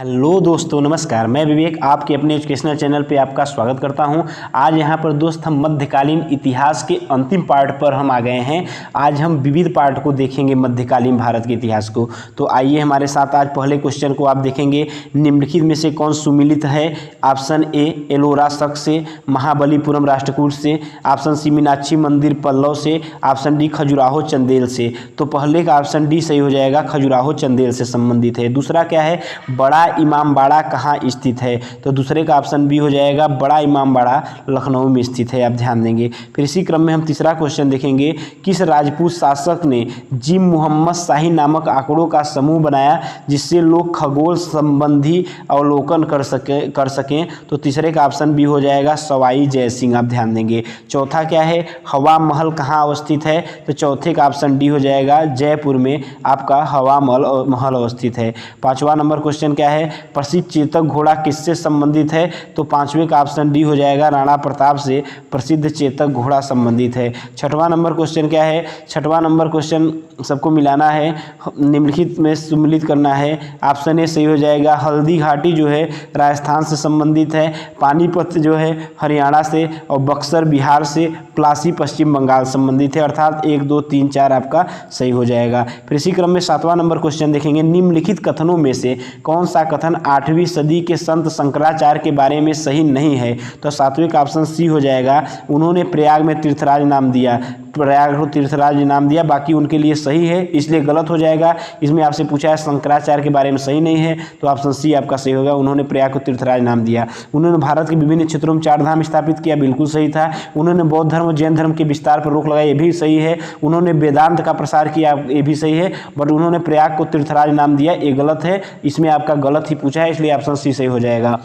Hello दोस्तों, नमस्कार। मैं विवेक आपके अपने एजुकेशनल चैनल पे आपका स्वागत करता हूं। आज यहां पर दोस्त हम मध्यकालीन इतिहास के अंतिम पार्ट पर हम आ गए हैं। आज हम विविध पार्ट को देखेंगे मध्यकालीन भारत के इतिहास को। तो आइए हमारे साथ आज पहले क्वेश्चन को आप देखेंगे। निम्नलिखित में से कौन सुमिलित है? ऑप्शन ए एलोरा शक से, महाबलीपुरम राष्ट्रकूट से, ऑप्शन सी मीनाक्षी मंदिर पल्लव से, ऑप्शन डी खजुराहो चंदेल से। तो पहले का ऑप्शन डी सही हो जाएगा, खजुराहो चंदेल से संबंधित है। दूसरा क्या है? बड़ा इमामबाड़ा कहाँ स्थित है? तो दूसरे का ऑप्शन बी हो जाएगा, बड़ा इमामबाड़ा लखनऊ में स्थित है। आप ध्यान देंगे। फिर इसी क्रम में हम तीसरा क्वेश्चन देखेंगे। किस राजपूत शासक ने जिम मुहम्मद शाही नामक आंकड़ों का समूह बनाया जिससे लोग खगोल संबंधी अवलोकन कर सकें? तो तीसरे का ऑप्शन बी हो जाएगा, सवाई जय सिंह। आप ध्यान देंगे। चौथा क्या है? हवा महल कहाँ अवस्थित है? तो चौथे का ऑप्शन डी हो जाएगा, जयपुर में आपका हवा महल अवस्थित है। पांचवा नंबर क्वेश्चन क्या है? प्रसिद्ध चेतक घोड़ा किससे संबंधित है? तो पांचवें का ऑप्शन डी हो जाएगा, राणा प्रताप से प्रसिद्ध चेतक घोड़ा संबंधित है। छठवां नंबर क्वेश्चन क्या है? छठवां नंबर क्वेश्चन सबको मिलाना है, निम्नलिखित में सम्मिलित करना है। ऑप्शन ए सही हो जाएगा, हल्दी घाटी जो है राजस्थान से संबंधित है, पानीपत जो है हरियाणा से, और बक्सर बिहार से, प्लासी पश्चिम बंगाल संबंधित है। अर्थात 1, 2, 3, 4 आपका सही हो जाएगा। फिर इसी क्रम में सातवां नंबर क्वेश्चन देखेंगे। निम्नलिखित कथनों में से कौन सा कथन 8वीं सदी के संत शंकराचार्य के बारे में सही नहीं है? तो सातवें का ऑप्शन सी हो जाएगा, उन्होंने प्रयाग में तीर्थराज नाम दिया, प्रयाग को तीर्थराज नाम दिया, बाकी उनके लिए सही है, इसलिए गलत हो जाएगा। इसमें आपसे पूछा है शंकराचार्य के बारे में सही नहीं है, तो ऑप्शन सी आपका सही होगा, उन्होंने प्रयाग को तीर्थराज नाम दिया। उन्होंने भारत के विभिन्न क्षेत्रों में 4 धाम स्थापित किया, बिल्कुल सही था। उन्होंने बौद्ध धर्म और जैन धर्म के विस्तार पर रोक लगाई, ये भी सही है। उन्होंने वेदांत का प्रसार किया, ये भी सही है। बट उन्होंने प्रयाग को तीर्थराज नाम दिया, ये गलत है। इसमें आपका गलत ही पूछा है, इसलिए ऑप्शन सी सही हो जाएगा।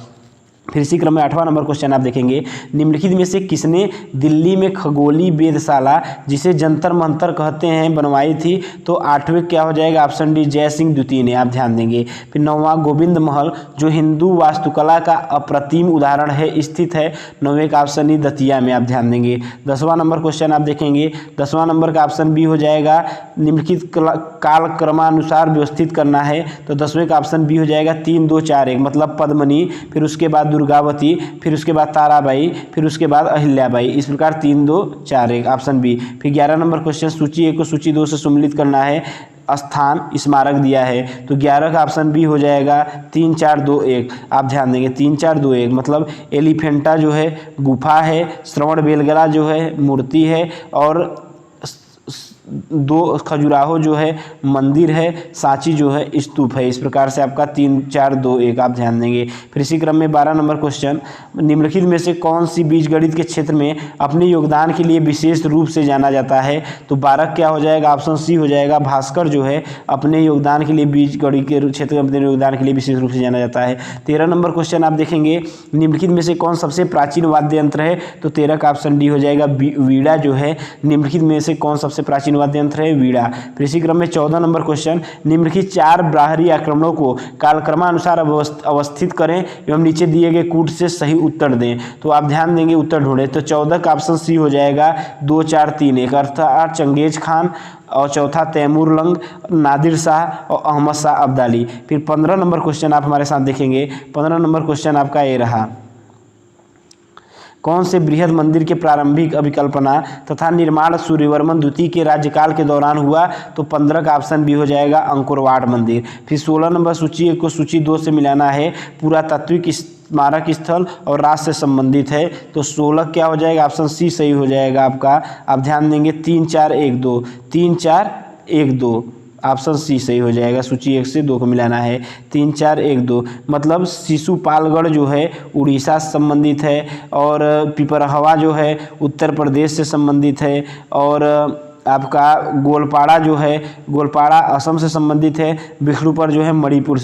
फिर इसी क्रम में 8वां नंबर क्वेश्चन आप देखेंगे। निम्नलिखित में से किसने दिल्ली में खगोलीय वेधशाला, जिसे जंतर मंतर कहते हैं, बनवाई थी? तो 8वें क्या हो जाएगा? ऑप्शन डी, जय सिंह द्वितीय ने। आप ध्यान देंगे। फिर 9वां गोविंद महल जो हिंदू वास्तुकला का अप्रतिम उदाहरण है, स्थित है? 9वें का ऑप्शन डी, दतिया में। आप ध्यान देंगे। 10वां नंबर क्वेश्चन आप देखेंगे। 10वां नंबर का ऑप्शन बी हो जाएगा, निम्नलिखित कालक्रमानुसार व्यवस्थित करना है। तो 10वें का ऑप्शन बी हो जाएगा, 3, 2, 4, 1, मतलब पद्मनी, फिर उसके बाद दुर्गावती, फिर उसके बाद ताराबाई, फिर उसके बाद अहिल्याबाई। इस प्रकार 3, 2, 4, 1 ऑप्शन बी। फिर 11 नंबर क्वेश्चन, सूची 1 को सूची 2 से सम्मिलित करना है। स्थान स्मारक दिया है, तो 11 का ऑप्शन बी हो जाएगा, 3, 4, 2, 1। आप ध्यान देंगे। 3, 4, 2, 1 मतलब एलिफेंटा जो है गुफा है, श्रवण बेलगला जो है मूर्ति है, और 2 खजुराहो जो है मंदिर है, सांची जो है स्तूप है। इस प्रकार से आपका 3, 4, 2, 1 आप ध्यान देंगे। फिर इसी क्रम में 12 नंबर क्वेश्चन, निम्नलिखित में से कौन सी बीजगणित के क्षेत्र में अपने योगदान के लिए विशेष रूप से जाना जाता है? तो 12 क्या हो जाएगा? ऑप्शन सी हो जाएगा, भास्कर जो है अपने योगदान के लिए बीजगणित के क्षेत्र में अपने योगदान के लिए विशेष रूप से जाना जाता है। 13 नंबर क्वेश्चन आप देखेंगे। निम्नलिखित में से कौन सबसे प्राचीन वाद्य यंत्र है? तो 13 का ऑप्शन डी हो जाएगा, वीणा जो है। निम्नलिखित में से कौन सबसे प्राचीन वाद्य यंत्र है? वीणा। फिर इसी क्रम में 14 नंबर क्वेश्चन, निम्नलिखित 4 बाहरी आक्रमणों को कालक्रमानुसार अवस्थित करें एवं नीचे दिए गए कूट से सही उत्तर दें। तो आप ध्यान देंगे, उत्तर ढूंढें। तो 14 का ऑप्शन सी हो जाएगा, 2, 4, 3, 1 अर्थात चंगेज खान, और चौथा तैमूर लंग, नादिर शाह और अहमद शाह अब्दाली। फिर 15 नंबर क्वेश्चन आप हमारे साथ देखेंगे। 15 नंबर क्वेश्चन आपका ये रहा, कौन से बृहद मंदिर के प्रारंभिक अभिकल्पना तथा निर्माण सूर्यवर्मन द्वितीय के राज्यकाल के दौरान हुआ? तो 15 का ऑप्शन बी हो जाएगा, अंकुरवाट मंदिर। फिर 16 नंबर, सूची 1 को सूची 2 से मिलाना है। पुरातात्विक स्मारक स्थल और राज से संबंधित है। तो 16 क्या हो जाएगा? ऑप्शन सी सही हो जाएगा आपका। आप ध्यान देंगे। 3, 4, 1, 2, 3, 4, 1, 2 ऑप्शन सी सही हो जाएगा। सूची 1 से 2 को मिलाना है। 3, 4, 1, 2 मतलब शिशुपालगढ़ जो है उड़ीसा से संबंधित है, और पिपरहवा जो है उत्तर प्रदेश से संबंधित है, और आपका गोलपाड़ा जो है, गोलपाड़ा असम से संबंधित है। बिष्णुपुर जो है मणिपुर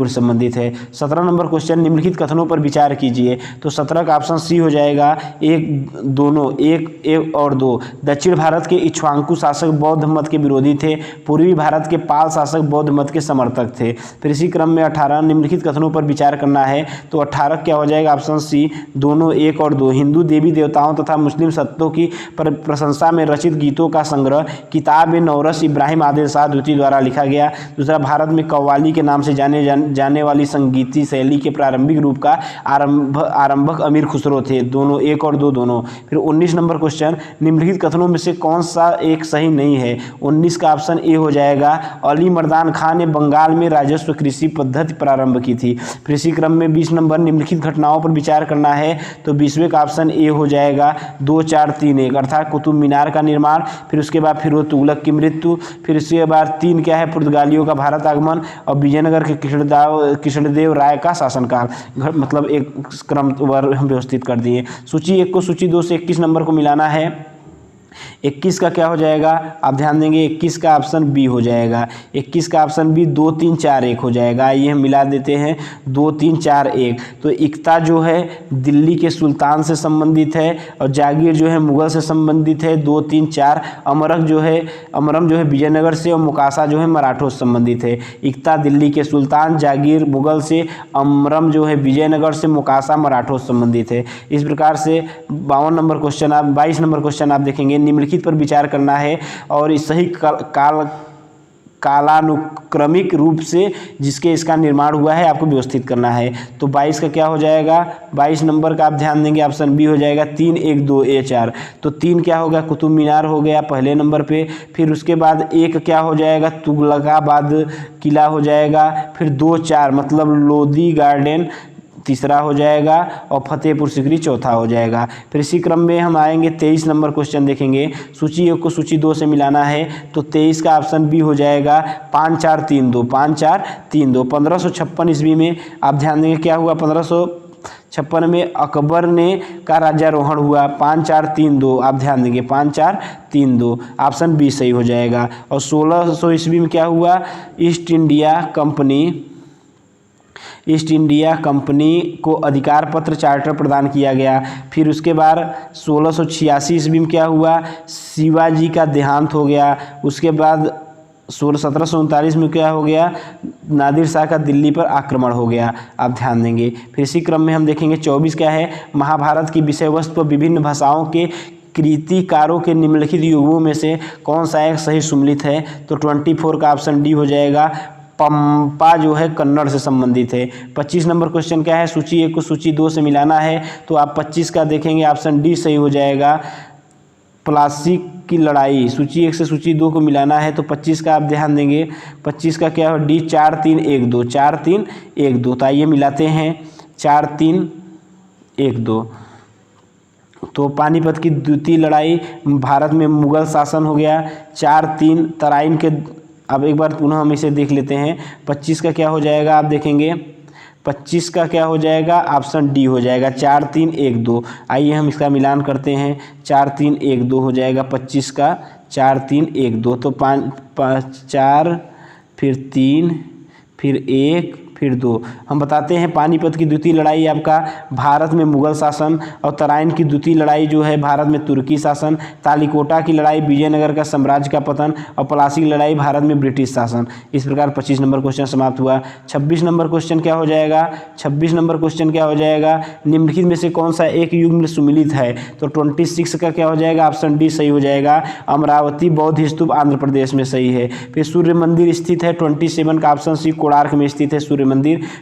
से संबंधित है। 17 नंबर क्वेश्चन, निम्नलिखित कथनों पर विचार कीजिए। तो 17 का ऑप्शन सी हो जाएगा, 1 और 2। दक्षिण भारत के इक्ष्वाकु शासक बौद्ध मत के विरोधी थे, पूर्वी भारत के पाल शासक बौद्ध मत के समर्थक थे। फिर इसी क्रम में 18, निम्नलिखित कथनों पर विचार करना है। तो 18 क्या हो जाएगा? ऑप्शन सी, दोनों 1 और 2। हिंदू देवी देवताओं तथा मुस्लिम सत्तों की प्रशंसा में रचित गीतों का संग्रह किताब नौरस इब्राहिम आदिल शाह द्वितीय द्वारा लिखा गया। दूसरा, भारत में कव्वाली के नाम से जाने वाली संगीती शैली के प्रारंभिक रूप का आरंभक अमीर खुसरो थे। दोनों, 1 और 2 दोनों। फिर 19 नंबर क्वेश्चन, निम्नलिखित कथनों में से कौन सा एक सही नहीं है? 19 का ऑप्शन ए हो जाएगा, अली मर्दान खान ने बंगाल में राजस्व कृषि पद्धति प्रारंभ की थी। फिर इसी क्रम में 20 नंबर, निम्नलिखित घटनाओं पर विचार करना है, तो 20वें का ऑप्शन ए हो जाएगा 2, 4, 3, 1, अर्थात कुतुब मीनार का निर्माण। फिर उसके बाद फिरोज तुगलक की मृत्यु। फिर उसके बाद 3 क्या है, पुर्तगालियों का भारत आगमन। और विजयनगर के कृष्णदेव राय का शासनकाल। मतलब एक क्रम हम व्यवस्थित कर दिए। सूची 1 को सूची 2 से 21 नंबर को मिलाना है। 21 का क्या हो जाएगा, आप ध्यान देंगे, 21 का ऑप्शन बी हो जाएगा। 21 का ऑप्शन बी 2, 3, 4, 1 हो जाएगा। आइए हम मिला देते हैं, 2, 3, 4, 1। तो इक्ता जो है दिल्ली के सुल्तान से संबंधित है और जागीर जो है मुगल से संबंधित है। 2, 3, 4। अमरम जो है विजयनगर से और मुकाशा जो है मराठों से संबंधित है। इक्ता दिल्ली के सुल्तान, जागीर मुगल से, अमरम जो है विजयनगर से, मुकाशा मराठों से संबंधित है। इस प्रकार से 22 नंबर क्वेश्चन आप देखेंगे, निम्नलिखित पर विचार करना है और इस सही कालानुक्रमिक रूप से जिसके इसका निर्माण हुआ है आपको व्यवस्थित करना है। तो 22 का क्या हो जाएगा, 22 नंबर का आप ध्यान देंगे, ऑप्शन बी हो जाएगा 3, 1, 2, A4। तो 3 क्या होगा, कुतुब मीनार हो गया पहले नंबर पे। फिर उसके बाद 1 क्या हो जाएगा, तुगलकाबाद किला हो जाएगा। फिर 2, 4 मतलब लोधी गार्डन तीसरा हो जाएगा और फतेहपुर सिकरी चौथा हो जाएगा। फिर इसी क्रम में हम आएंगे 23 नंबर क्वेश्चन देखेंगे। सूची 1 को सूची 2 से मिलाना है, तो 23 का ऑप्शन बी हो जाएगा 5, 4, 3, 2, 5, 4, 3, 2। 1556 ईस्वी में आप ध्यान देंगे क्या हुआ, 1556 में अकबर ने का राज्यारोहण हुआ। 5, 4, 3, 2 आप ध्यान देंगे, 5, 4, 3, 2 ऑप्शन बी सही हो जाएगा। और 1600 ईस्वी में क्या हुआ, ईस्ट इंडिया कंपनी को अधिकार पत्र चार्टर प्रदान किया गया। फिर उसके बाद 1686 ईस्वी में क्या हुआ, शिवाजी का देहांत हो गया। उसके बाद 1739 में क्या हो गया, नादिर शाह का दिल्ली पर आक्रमण हो गया, आप ध्यान देंगे। फिर इसी क्रम में हम देखेंगे 24 क्या है, महाभारत की विषय वस्तु पर विभिन्न भाषाओं के कृतिकारों के निम्नलिखित युगों में से कौन सा एक सही सुमेलित है? तो 24 का ऑप्शन डी हो जाएगा, पंपा जो है कन्नड़ से संबंधित है। 25 नंबर क्वेश्चन क्या है, सूची 1 को सूची 2 से मिलाना है, तो आप 25 का देखेंगे, ऑप्शन डी सही हो जाएगा, प्लासी की लड़ाई। सूची 1 से सूची 2 को मिलाना है, तो 25 का आप ध्यान देंगे, 25 का क्या हो, डी 4, 3, 1, 2, 4, 3, 1, 2। तो आइए मिलाते हैं, 4, 3, 1, 2। तो पानीपत की द्वितीय लड़ाई, भारत में मुगल शासन हो गया। 4, 3 तराइन के, अब एक बार पुनः हम इसे देख लेते हैं। 25 का क्या हो जाएगा, आप देखेंगे 25 का क्या हो जाएगा, ऑप्शन डी हो जाएगा, 4, 3, 1, 2। आइए हम इसका मिलान करते हैं, 4, 3, 1, 2 हो जाएगा 25 का, 4, 3, 1, 2। तो 5, 4 फिर 3 फिर 1 फिर 2। हम बताते हैं पानीपत की द्वितीय लड़ाई आपका भारत में मुगल शासन, और तराइन की द्वितीय लड़ाई जो है भारत में तुर्की शासन, तालीकोटा की लड़ाई विजयनगर का साम्राज्य का पतन, और प्लासी की लड़ाई भारत में ब्रिटिश शासन। इस प्रकार 25 नंबर क्वेश्चन समाप्त हुआ। 26 नंबर क्वेश्चन क्या हो जाएगा, 26 नंबर क्वेश्चन क्या हो जाएगा, निम्नलिखित में से कौन सा एक युग में सुमिलित है? तो 26 का क्या हो जाएगा, ऑप्शन डी सही हो जाएगा, अमरावती बौद्ध स्तूप आंध्र प्रदेश में सही है। फिर सूर्य मंदिर स्थित है, 27 का ऑप्शन सी कोणार्क में स्थित है सूर्य मंदिर।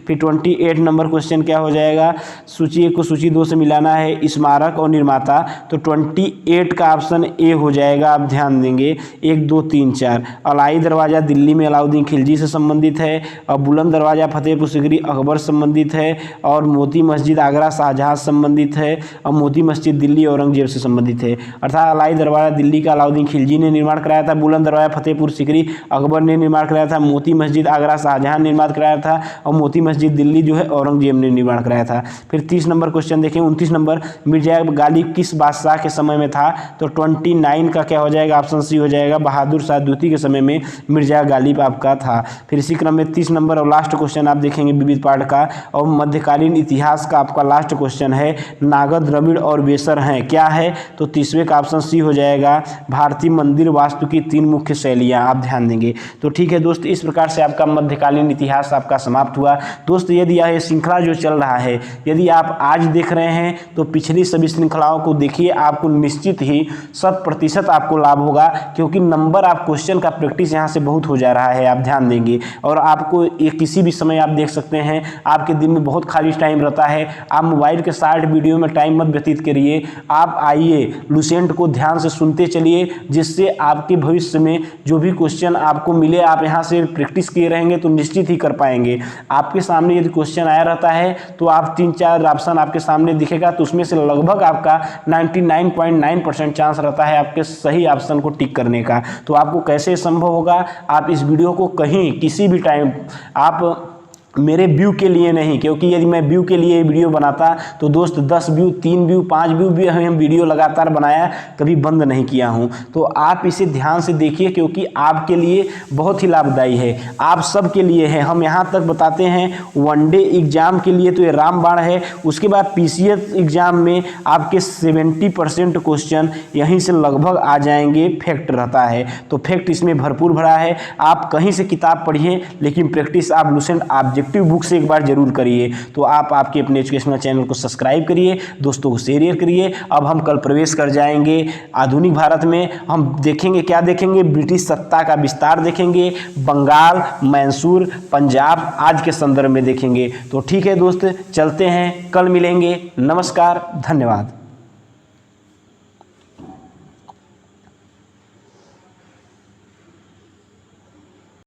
फिर 28 नंबर क्वेश्चन क्या हो जाएगा, सूची 1 को सूची 2 से मिलाना है, स्मारक और निर्माता। तो 28 का ऑप्शन ए हो जाएगा, आप ध्यान देंगे, 1, 2, 3, 4। अलाई दरवाज़ा दिल्ली में अलाउद्दीन खिलजी से संबंधित है, और बुलंद दरवाज़ा फतेहपुर सिकरी अकबर से संबंधित है, और मोती मस्जिद आगरा शाहजहाँ से संबंधित है, और मोती मस्जिद दिल्ली औरंगजेब से संबंधित है। अर्थात अलाई दरवाज़ा दिल्ली का अलाउद्दीन खिलजी ने निर्माण कराया था, बुलंद दरवाज़ा फतेहपुर सिकरी अकबर ने निर्माण कराया था, मोती मस्जिद आगरा शाहजहाँ ने निर्माण कराया था, और मोती मस्जिद दिल्ली जो है औरंगजेब ने निर्माण कराया था। फिर 30 नंबर क्वेश्चन देखें, 29 नंबर, मिर्जा गालिब किस बादशाह के समय में था? तो 29 का क्या हो जाएगा, ऑप्शन सी हो जाएगा, बहादुर शाह द्वितीय के समय में मिर्जा गालिब आपका था। फिर इसी क्रम में 30 नंबर और लास्ट क्वेश्चन आप देखेंगे विविध पाठ का और मध्यकालीन इतिहास का आपका लास्ट क्वेश्चन है, नागर, द्रविड़ और वेसर हैं, क्या है? तो 30वें का ऑप्शन सी हो जाएगा, भारतीय मंदिर वास्तु की 3 मुख्य शैलियाँ, आप ध्यान देंगे। तो ठीक है दोस्त, इस प्रकार से आपका मध्यकालीन इतिहास आपका समाप्त समाप्त हुआ। दोस्त यदि यह श्रृंखला जो चल रहा है, यदि आप आज देख रहे हैं तो पिछली सभी श्रृंखलाओं को देखिए, आपको निश्चित ही 100% आपको लाभ होगा, क्योंकि नंबर आप क्वेश्चन का प्रैक्टिस यहाँ से बहुत हो जा रहा है, आप ध्यान देंगे। और आपको एक किसी भी समय आप देख सकते हैं, आपके दिन में बहुत खाली टाइम रहता है, आप मोबाइल के शॉर्ट वीडियो में टाइम मत व्यतीत करिए, आप आइए लुसेंट को ध्यान से सुनते चलिए, जिससे आपके भविष्य में जो भी क्वेश्चन आपको मिले, आप यहाँ से प्रैक्टिस किए रहेंगे तो निश्चित ही कर पाएंगे। आपके सामने यदि क्वेश्चन आया रहता है तो आप 3-4 ऑप्शन आपके सामने दिखेगा, तो उसमें से लगभग आपका 99.9% चांस रहता है आपके सही ऑप्शन को टिक करने का। तो आपको कैसे संभव होगा? आप इस वीडियो को कहीं किसी भी टाइम, आप मेरे व्यू के लिए नहीं, क्योंकि यदि मैं व्यू के लिए वीडियो बनाता तो दोस्त 10 व्यू, 3 व्यू, 5 व्यू भी हम वीडियो लगातार बनाया, कभी बंद नहीं किया हूं। तो आप इसे ध्यान से देखिए, क्योंकि आपके लिए बहुत ही लाभदायी है, आप सब के लिए है। हम यहां तक बताते हैं वनडे एग्जाम के लिए तो ये रामबाण है। उसके बाद पीसीएस एग्जाम में आपके 70% क्वेश्चन यहीं से लगभग आ जाएंगे, फैक्ट रहता है। तो फैक्ट इसमें भरपूर भरा है। आप कहीं से किताब पढ़िए, लेकिन प्रैक्टिस आप लुसेंट ऑब्जेक्टिव बुक से एक बार जरूर करिए। तो आप आपके अपने एजुकेशनल चैनल को सब्सक्राइब करिए, दोस्तों को शेयर करिए। अब हम कल प्रवेश कर जाएंगे आधुनिक भारत में। हम देखेंगे, क्या देखेंगे? ब्रिटिश सत्ता का विस्तार देखेंगे, बंगाल, मैसूर, पंजाब आज के संदर्भ में देखेंगे। तो ठीक है दोस्त, चलते हैं, कल मिलेंगे। नमस्कार, धन्यवाद।